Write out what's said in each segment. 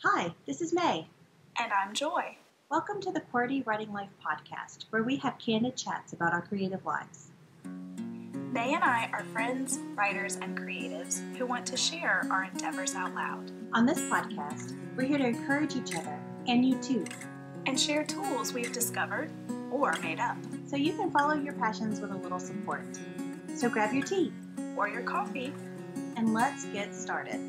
Hi, this is May. And I'm Joy. Welcome to the QWERTY Writing Life Podcast, where we have candid chats about our creative lives. May and I are friends, writers, and creatives who want to share our endeavors out loud. On this podcast, we're here to encourage each other, and you too, and share tools we've discovered or made up, so you can follow your passions with a little support. So grab your tea or your coffee, and let's get started.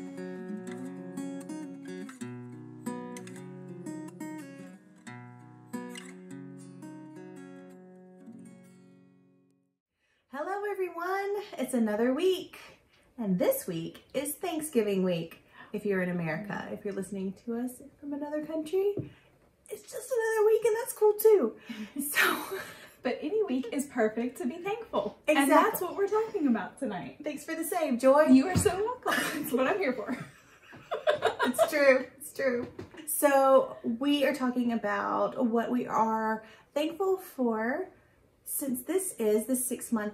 Hello everyone, it's another week, and this week is Thanksgiving week. If you're in America, if you're listening to us from another country, it's just another week and that's cool too. But any week is perfect to be thankful. Exactly. And that's what we're talking about tonight. Thanks for the save, Joy. You are so welcome. That's what I'm here for. It's true. It's true. So we are talking about what we are thankful for since this is the 6-month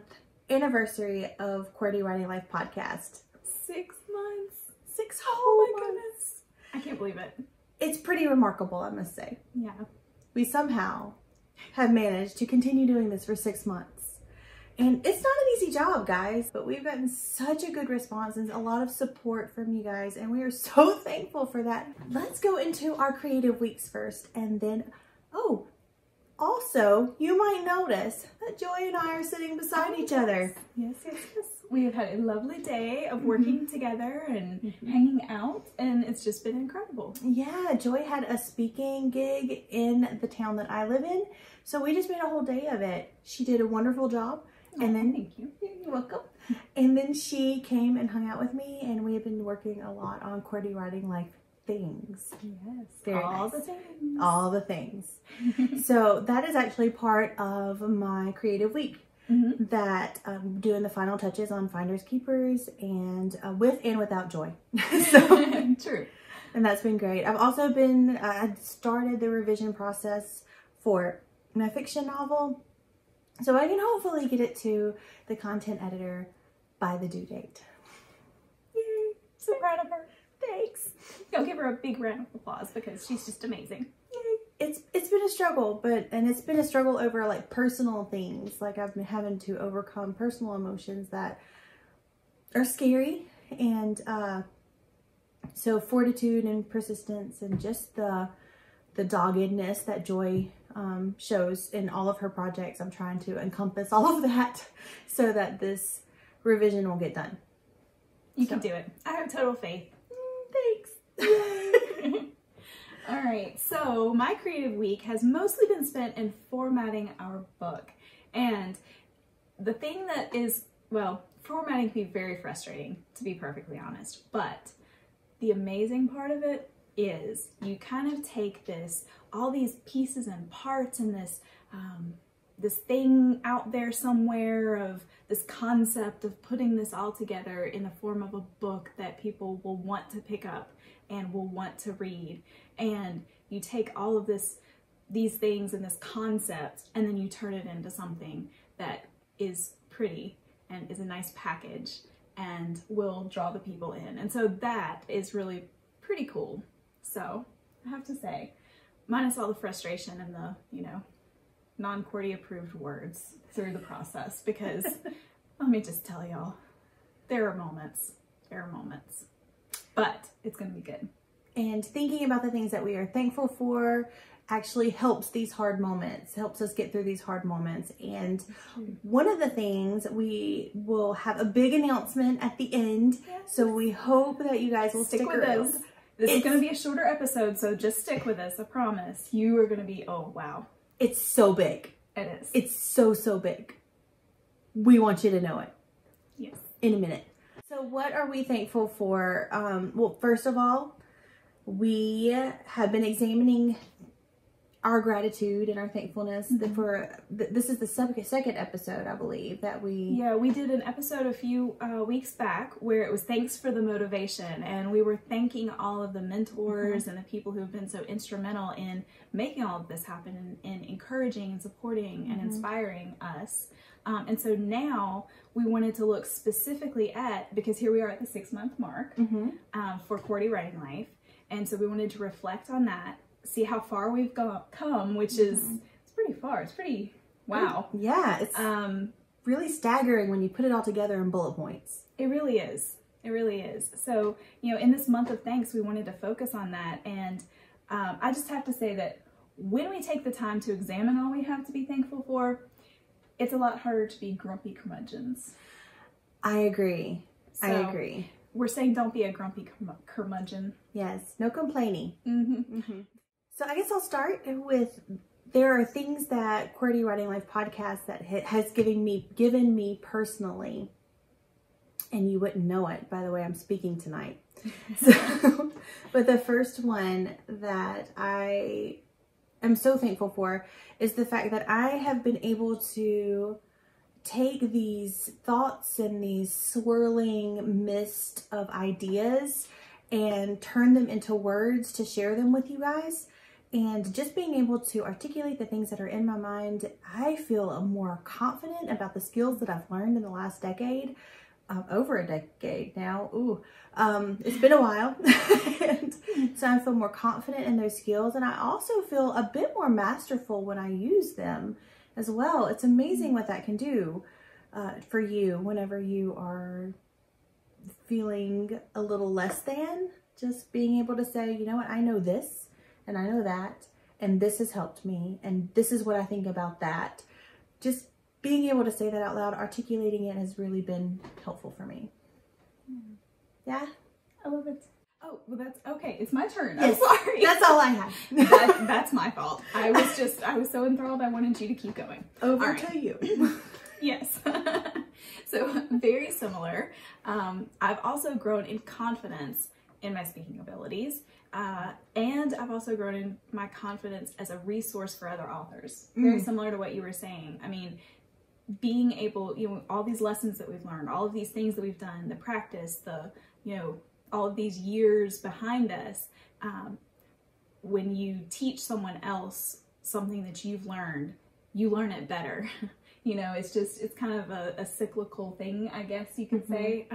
anniversary of QWERTY Writing Life Podcast. 6 months. 6 whole months. Goodness. I can't believe it. It's pretty remarkable, I must say. Yeah. We somehow have managed to continue doing this for 6 months. And it's not an easy job, guys, but we've gotten such a good response and a lot of support from you guys, and we are so thankful for that. Let's go into our creative weeks first, and then, also, you might notice that Joy and I are sitting beside each other. Yes. We have had a lovely day of working together and hanging out, and it's just been incredible. Yeah, Joy had a speaking gig in the town that I live in, so we just made a whole day of it. She did a wonderful job. And then, thank you. You're welcome. And then she came and hung out with me, and we have been working a lot on QWERTY Writing Life things. Yes. Very all nice. the things. All the things. So that is actually part of my creative week. That I'm doing the final touches on Finders Keepers and with and without Joy. So True. And that's been great. I've also been, I started the revision process for my fiction novel. So I can hopefully get it to the content editor by the due date. Yay. So proud of her. Thanks. Go give her a big round of applause because she's just amazing. Yay. It's been a struggle, and it's been a struggle over like personal things. Like I've been having to overcome personal emotions that are scary, and so fortitude and persistence and just the doggedness that Joy shows in all of her projects. I'm trying to encompass all of that so that this revision will get done. You can do it. I have total faith. Thanks. Yay. All right, so my creative week has mostly been spent in formatting our book. And the thing that is, well, formatting can be very frustrating, to be perfectly honest. But the amazing part of it is you kind of take all these pieces and parts and this thing out there somewhere of this concept of putting this all together in the form of a book that people will want to pick up and will want to read. And you take all of these things and this concept, and then you turn it into something that is pretty and is a nice package and will draw the people in. And so that is really pretty cool. So I have to say, minus all the frustration and the, non-QWERTY approved words through the process, because let me just tell y'all, there are moments, but it's going to be good. And thinking about the things that we are thankful for actually helps these hard moments, helps us get through these hard moments. And one of the things, we will have a big announcement at the end. Yes. So we hope that you guys will stick with us. This is going to be a shorter episode, so just stick with us. I promise. You are going to be, oh, wow. It's so big. It is. It's so big. We want you to know it. Yes. In a minute. So what are we thankful for? Well, first of all, we have been examining our gratitude and our thankfulness for this is the second episode, I believe, that we did an episode a few weeks back where it was thanks for the motivation, and we were thanking all of the mentors and the people who have been so instrumental in making all of this happen and encouraging and supporting and inspiring us. And so now we wanted to look specifically at, because here we are at the 6-month mark for QWERTY Writing Life, And so we wanted to reflect on that, see how far we've come, which is, it's pretty far. It's pretty, wow. Yeah, it's really staggering when you put it all together in bullet points. It really is. It really is. So, you know, in this month of thanks, we wanted to focus on that. And I just have to say that when we take the time to examine all we have to be thankful for, it's a lot harder to be grumpy curmudgeons. I agree. So, I agree. We're saying don't be a grumpy curmudgeon. Yes, no complaining. Mm-hmm. Mm-hmm. So I guess I'll start with, there are things that QWERTY Writing Life Podcast that has given me personally, and you wouldn't know it by the way I'm speaking tonight. So, but the first one that I am so thankful for is the fact that I have been able to take these thoughts and these swirling mist of ideas and turn them into words to share them with you guys. And just being able to articulate the things that are in my mind, I feel more confident about the skills that I've learned in the last decade, over a decade now. Ooh, it's been a while. And so I feel more confident in those skills. And I also feel a bit more masterful when I use them as well. It's amazing what that can do for you whenever you are feeling a little less than. Just being able to say, you know what, I know this. And I know that, and this has helped me, and this is what I think about that. Just being able to say that out loud, articulating it has really been helpful for me. Yeah, I love it. Oh, well, that's okay. It's my turn. Yes, I'm sorry. that's all I have. That's my fault. I was so enthralled. I wanted you to keep going. Over to you. Yes. So very similar. I've also grown in confidence in my speaking abilities. And I've also grown in my confidence as a resource for other authors. Very similar to what you were saying. I mean, being able, you know, all these lessons that we've learned, all of these things that we've done, the practice, the, you know, all of these years behind us, when you teach someone else something that you've learned, you learn it better. You know, it's kind of a cyclical thing, I guess you could say.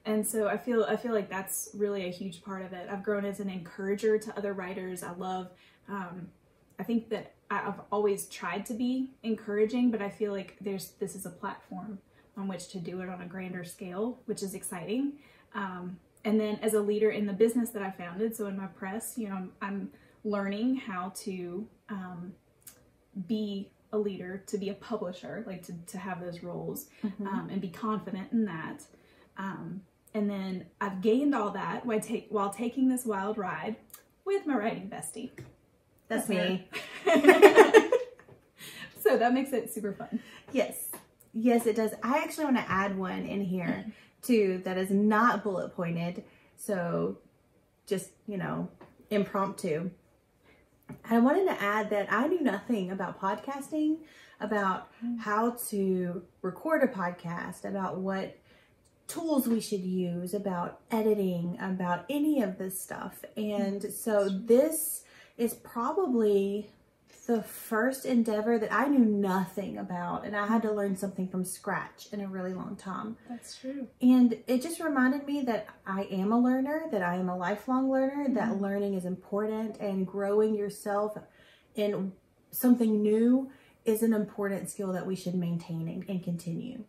And so I feel like that's really a huge part of it. I've grown as an encourager to other writers. I love, I think that I've always tried to be encouraging, but I feel like this is a platform on which to do it on a grander scale, which is exciting. And then as a leader in the business that I founded, so in my press, you know, I'm learning how to be a leader, to be a publisher, like to have those roles, and be confident in that. And then I've gained all that while taking this wild ride with my writing bestie. That's me. So that makes it super fun. Yes. Yes, it does. I actually want to add one in here too that is not bullet pointed. So just, you know, impromptu. I wanted to add that I knew nothing about podcasting, about how to record a podcast, about what tools we should use, about editing, about any of this stuff. And so this is probably the first endeavor that I knew nothing about, and I had to learn something from scratch in a really long time. That's true. And it just reminded me that I am a learner, that I am a lifelong learner, that learning is important, and growing yourself in something new is an important skill that we should maintain and continue.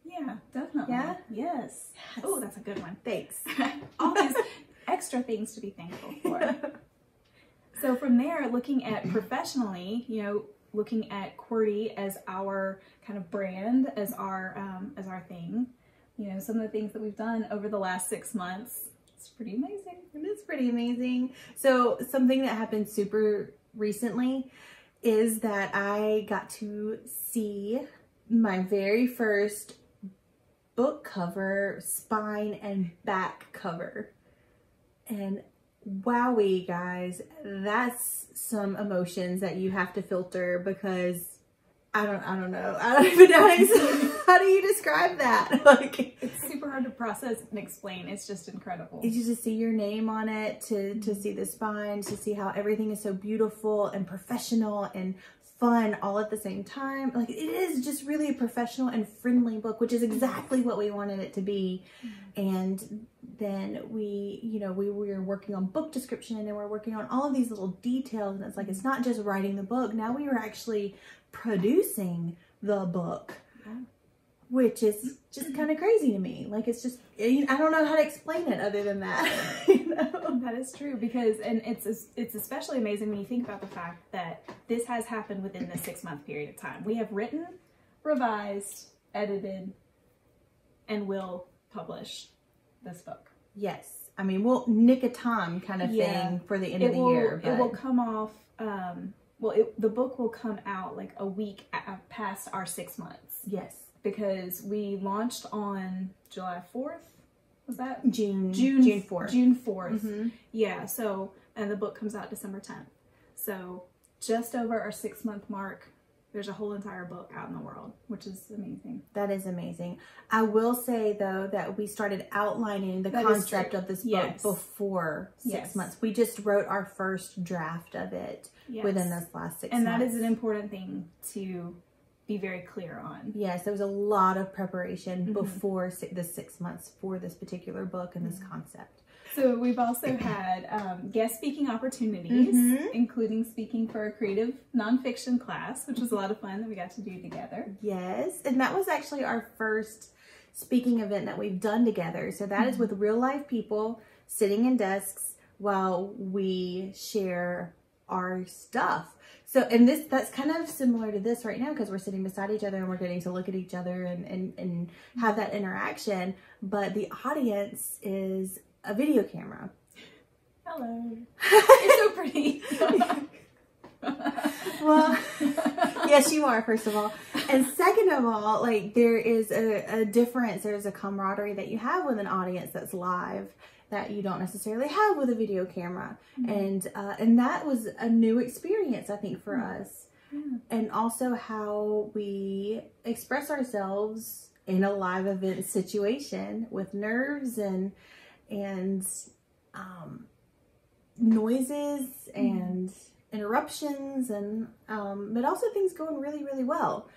Yeah, definitely. Yeah? Yes. Oh, that's a good one. Thanks. All these extra things to be thankful for. So from there, looking at professionally, you know, looking at QWERTY as our kind of brand, as our thing, you know, some of the things that we've done over the last 6 months, it's pretty amazing. It is pretty amazing. So something that happened super recently is that I got to see my very first book cover, spine and back cover. And wowee, guys, that's some emotions that you have to filter, because I don't know. I don't even know how do you describe that? Like, it's super hard to process and explain. It's just incredible. You just see your name on it, to see the spine, to see how everything is so beautiful and professional and fun all at the same time. Like, it is just really a professional and friendly book, which is exactly what we wanted it to be. And then we were working on book description, and we're working on all of these little details. And it's like, it's not just writing the book. Now we are actually producing the book, which is just kind of crazy to me. Like, it's just, I don't know how to explain it other than that. That is true, because, and it's especially amazing when you think about the fact that this has happened within the 6-month period of time. We have written, revised, edited, and will publish this book. Yes. I mean, we'll nick a time kind of thing for the end of the year. But... It will come off, the book will come out like a week past our 6 months. Yes. Because we launched on July 4th. Was that? June 4th. June 4th. Yeah. So, and the book comes out December 10th. So just over our 6-month mark, there's a whole entire book out in the world, which is amazing. That is amazing. I will say, though, that we started outlining the concept of this book before 6 months. We just wrote our first draft of it within this last 6 months. And that is an important thing to be very clear on. Yes, there was a lot of preparation before the 6 months for this particular book and this concept. So we've also had guest speaking opportunities, including speaking for a creative nonfiction class, which was a lot of fun that we got to do together. Yes, and that was actually our first speaking event that we've done together. So that is with real life people sitting in desks while we share our stuff. So, and that's kind of similar to this right now, because we're sitting beside each other and we're getting to look at each other and have that interaction. But the audience is a video camera. Hello. You're so pretty. Well, yes, you are, first of all. And second of all, like, there is a difference. There's a camaraderie that you have with an audience that's live that you don't necessarily have with a video camera. And that was a new experience, I think, for us. And also how we express ourselves in a live event situation with nerves and noises and interruptions, and but also things going really, really well.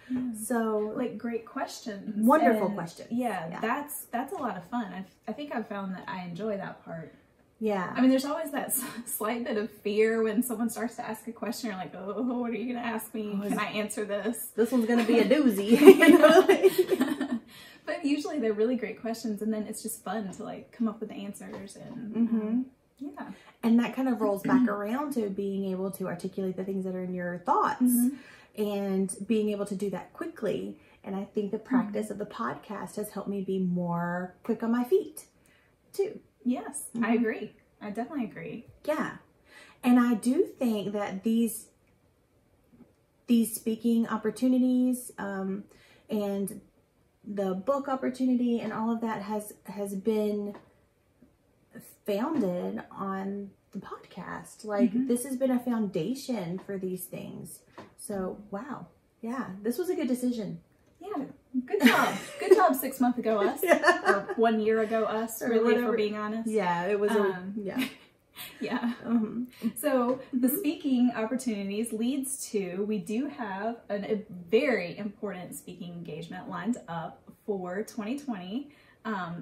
So, like, great questions, wonderful questions. Yeah, that's a lot of fun. I think I've found that I enjoy that part. Yeah, I mean, there's always that slight bit of fear when someone starts to ask a question. You're like, oh, what are you gonna ask me? Can I answer this? This one's gonna be a doozy. You know? But usually they're really great questions, and then it's just fun to, like, come up with answers and yeah. And that kind of rolls back around to being able to articulate the things that are in your thoughts and being able to do that quickly. And I think the practice of the podcast has helped me be more quick on my feet too. Yes, I agree. I definitely agree. Yeah. And I do think that these speaking opportunities and the book opportunity and all of that has been founded on the podcast. Like, this has been a foundation for these things. So, wow. Yeah, this was a good decision. Yeah, good job. Good job 6 months ago, us. Or 1 year ago, us, or really, whatever. For being honest. Yeah, it was yeah. So the speaking opportunities leads to, we do have a very important speaking engagement lined up for 2020.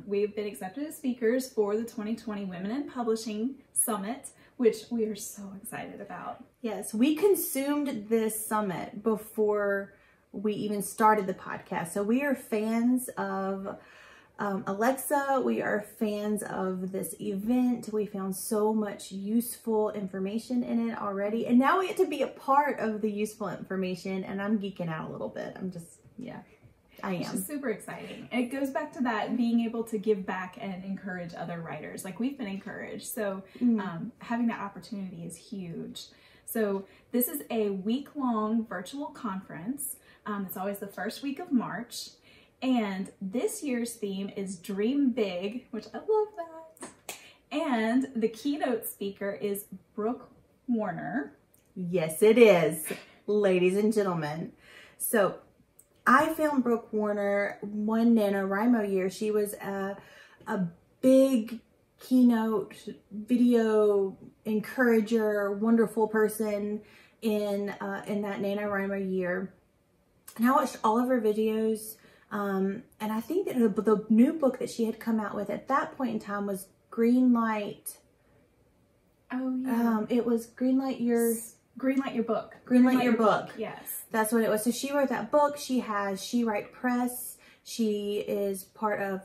We've been accepted as speakers for the 2020 Women in Publishing Summit, which we are so excited about. Yes, we consumed this summit before we even started the podcast. So we are fans of Alexa. We are fans of this event. We found so much useful information in it already. And now we get to be a part of the useful information. And I'm geeking out a little bit. I'm just, I am. Which is super exciting. And it goes back to that being able to give back and encourage other writers. Like, we've been encouraged. So having that opportunity is huge. So this is a week-long virtual conference. It's always the first week of March. And this year's theme is Dream Big, which I love that. And the keynote speaker is Brooke Warner. Yes, it is, ladies and gentlemen. So I found Brooke Warner one NaNoWriMo year. She was a big keynote video encourager, wonderful person in that NaNoWriMo year. And I watched all of her videos And I think that the new book that she had come out with at that point in time was Greenlight. Oh, yeah. It was Greenlight Your Book. Greenlight Your Book. Yes. That's what it was. So she wrote that book. She has She Write Press. She is part of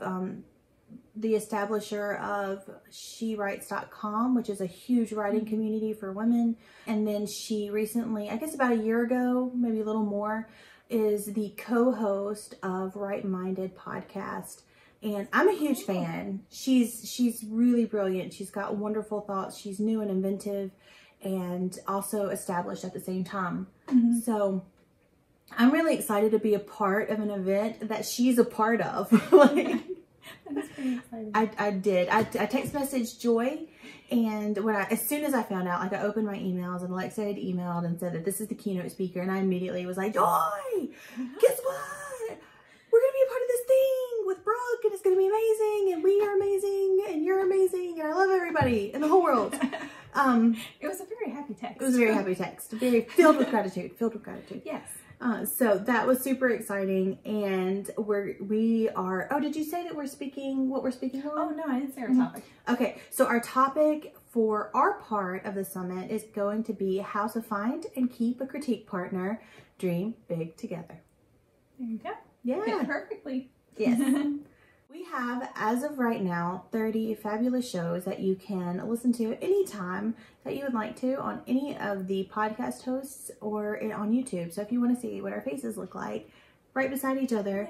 the establisher of SheWrites.com, which is a huge writing community for women. And then she recently, I guess about a year ago, maybe a little more, is the co-host of Right Minded podcast. And I'm a huge fan. She's really brilliant. She's got wonderful thoughts. She's new and inventive and also established at the same time. So I'm really excited to be a part of an event that she's a part of. That's pretty exciting. I did. I text messaged Joy, and as soon as I found out, like, I opened my emails and Alexa had emailed and said that this is the keynote speaker, and I immediately was like, Joy, guess what? We're gonna be a part of this thing with Brooke, and it's gonna be amazing, and we are amazing, and you're amazing, and I love everybody in the whole world. It was a very happy text. It was a very happy text, very filled with gratitude. Yes. So that was super exciting, and we are. Oh, did you say that we're speaking? What we're speaking on? Oh no, I didn't say our topic. Okay, so our topic for our part of the summit is going to be how to find and keep a critique partner. Dream big together. There you go. Yeah, Fit perfectly. Yes. We have, as of right now, 30 fabulous shows that you can listen to anytime that you would like to on any of the podcast hosts or on YouTube. So if you want to see what our faces look like right beside each other,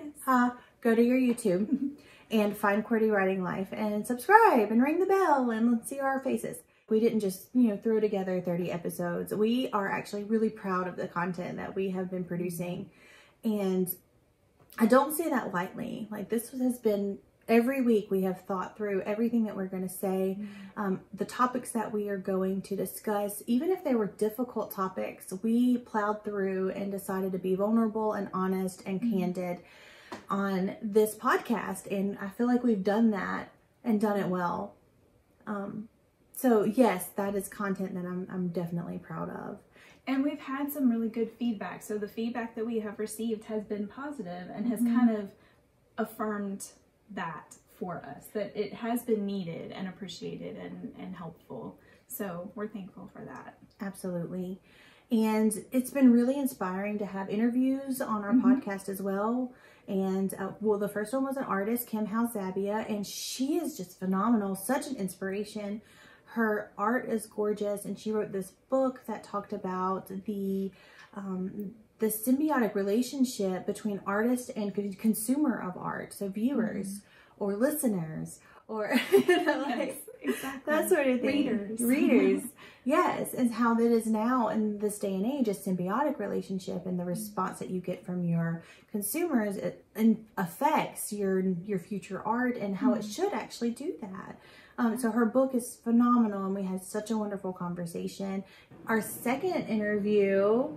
go to your YouTube and find QWERTY Writing Life and subscribe and ring the bell and see our faces. We didn't just, throw together 30 episodes. We are actually really proud of the content that we have been producing. And I don't say that lightly. Like, this has been, every week we have thought through everything that we're going to say, the topics that we are going to discuss. Even if they were difficult topics, we plowed through and decided to be vulnerable and honest and candid on this podcast. And I feel like we've done that and done it well. So yes, that is content that I'm definitely proud of. And we've had some really good feedback. So the feedback that we have received has been positive and has kind of affirmed that for us, that it has been needed and appreciated and helpful. So we're thankful for that. Absolutely. And it's been really inspiring to have interviews on our podcast as well. And the first one was an artist, Kim House-Zabia, and she is just phenomenal, such an inspiration. Her art is gorgeous, and she wrote this book that talked about the symbiotic relationship between artist and consumer of art, so viewers or listeners or Yes, exactly. that sort of thing. Readers. Yes, and how that is now in this day and age a symbiotic relationship, and the response that you get from your consumers and affects your future art and how it should actually do that. So her book is phenomenal, and we had such a wonderful conversation. Our second interview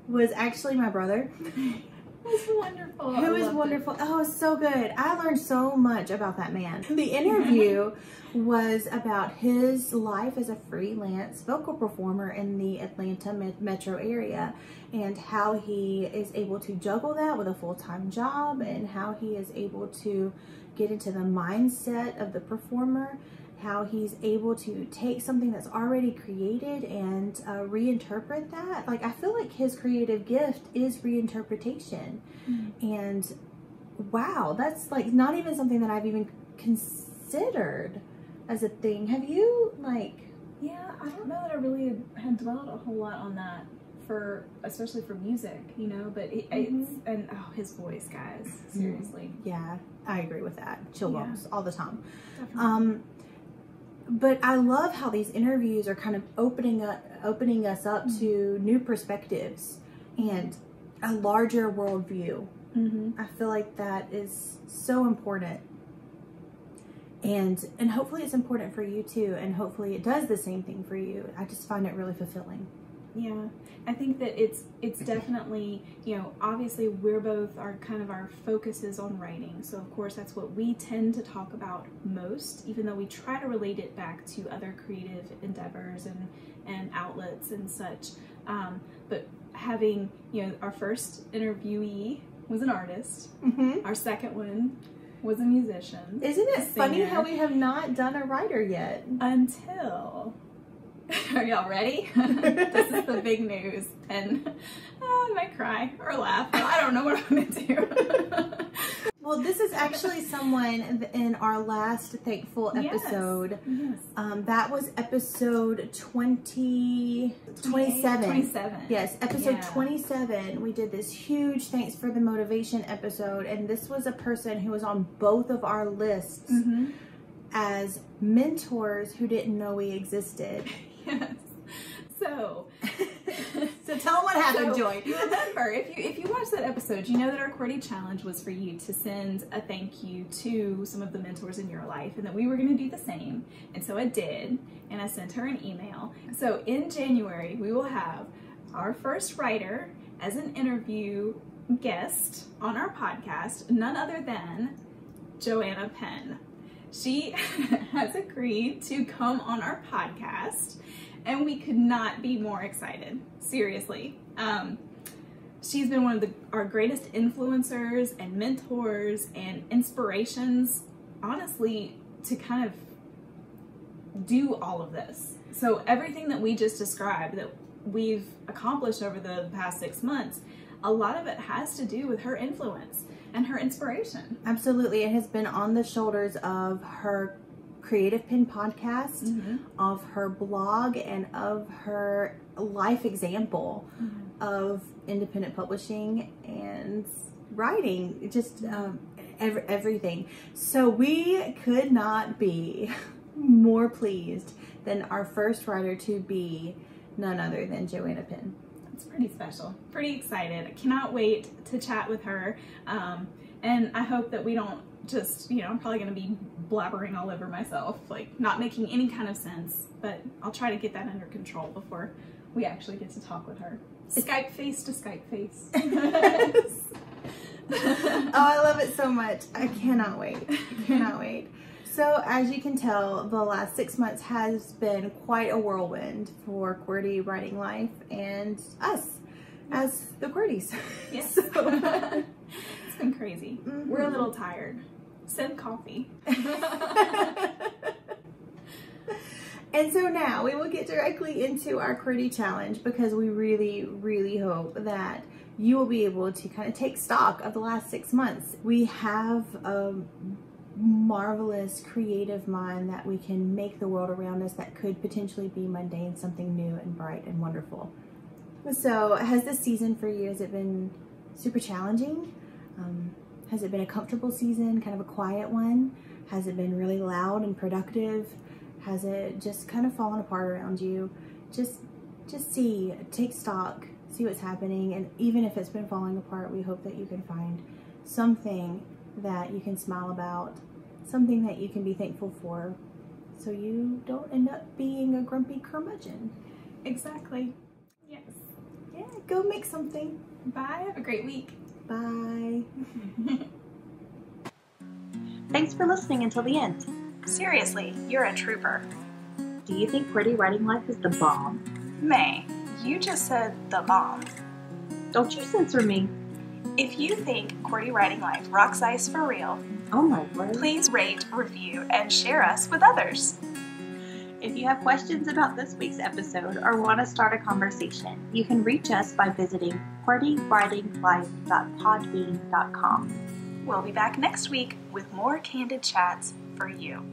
was actually my brother. It was wonderful. Who is wonderful. Oh, it was so good. I learned so much about that man. The interview was about his life as a freelance vocal performer in the Atlanta metro area, and how he is able to juggle that with a full-time job, and how he is able to get into the mindset of the performer, how he's able to take something that's already created and reinterpret that. Like, I feel like his creative gift is reinterpretation. And wow, that's like not even something that I've even considered as a thing. Have you, like? Yeah, I don't know that I really had dwelled a whole lot on that, especially for music, but it's, and his voice, guys, seriously. Yeah, I agree with that. Chill bumps all the time. Definitely. But I love how these interviews are kind of opening us up to new perspectives and a larger worldview. I feel like that is so important. And hopefully it's important for you too, and hopefully it does the same thing for you. I just find it really fulfilling. Yeah, I think that it's definitely, obviously our focus is on writing. So of course that's what we tend to talk about most, even though we try to relate it back to other creative endeavors and outlets and such. But having, our first interviewee was an artist. Mm-hmm. Our second one was a musician. Isn't it funny how we have not done a writer yet? Until... Are y'all ready? This is the big news. And I might cry or laugh. I don't know what I'm going to do. Well, this is actually someone in our last Thankful episode. Yes. That was episode 27. 27. Yes, episode 27. We did this huge Thanks for the Motivation episode. And this was a person who was on both of our lists as mentors who didn't know we existed. Yes. So tell them what happened, Joy. You remember, if you watched that episode, you know that our QWERTY challenge was for you to send a thank you to some of the mentors in your life, and that we were going to do the same. And so I did, and I sent her an email. So in January, we will have our first writer as an interview guest on our podcast, none other than Joanna Penn. She has agreed to come on our podcast, and we could not be more excited. Seriously. She's been one of our greatest influencers and mentors and inspirations, honestly, to kind of do all of this. So everything that we just described that we've accomplished over the past 6 months, a lot of it has to do with her influence and her inspiration. Absolutely. It has been on the shoulders of her Creative Pen podcast, of her blog, and of her life example of independent publishing and writing, just everything. So we could not be more pleased than our first writer to be none other than Joanna Penn. It's pretty special. Pretty excited. I cannot wait to chat with her. And I hope that we don't just, I'm probably going to be blabbering all over myself, like not making any kind of sense, but I'll try to get that under control before we actually get to talk with her. Skype face to Skype face. Oh, I love it so much. I cannot wait. I cannot wait. So as you can tell, the last 6 months has been quite a whirlwind for QWERTY Writing Life and us as the QWERTYs. Yes. So, it's been crazy. We're a little tired. Send coffee. And so now we will get directly into our QWERTY challenge, because we really, really hope that you will be able to kind of take stock of the last 6 months. We have a marvelous creative mind that we can make the world around us that could potentially be mundane something new and bright and wonderful. So has this season for you, has it been super challenging? Has it been a comfortable season, kind of a quiet one? Has it been really loud and productive? Has it just kind of fallen apart around you? Just take stock, see what's happening, and even if it's been falling apart, we hope that you can find something that you can smile about, something that you can be thankful for, so you don't end up being a grumpy curmudgeon. Exactly. Yes. Yeah, go make something. Bye. Have a great week. Bye. Thanks for listening until the end. Seriously, you're a trooper. Do you think QWERTY Writing Life is the bomb? May, you just said the bomb. Don't you censor me. If you think QWERTY Writing Life rocks ice for real, Oh my word. please rate, review, and share us with others. If you have questions about this week's episode or want to start a conversation, you can reach us by visiting QWERTYWritingLife.podbean.com. We'll be back next week with more candid chats for you.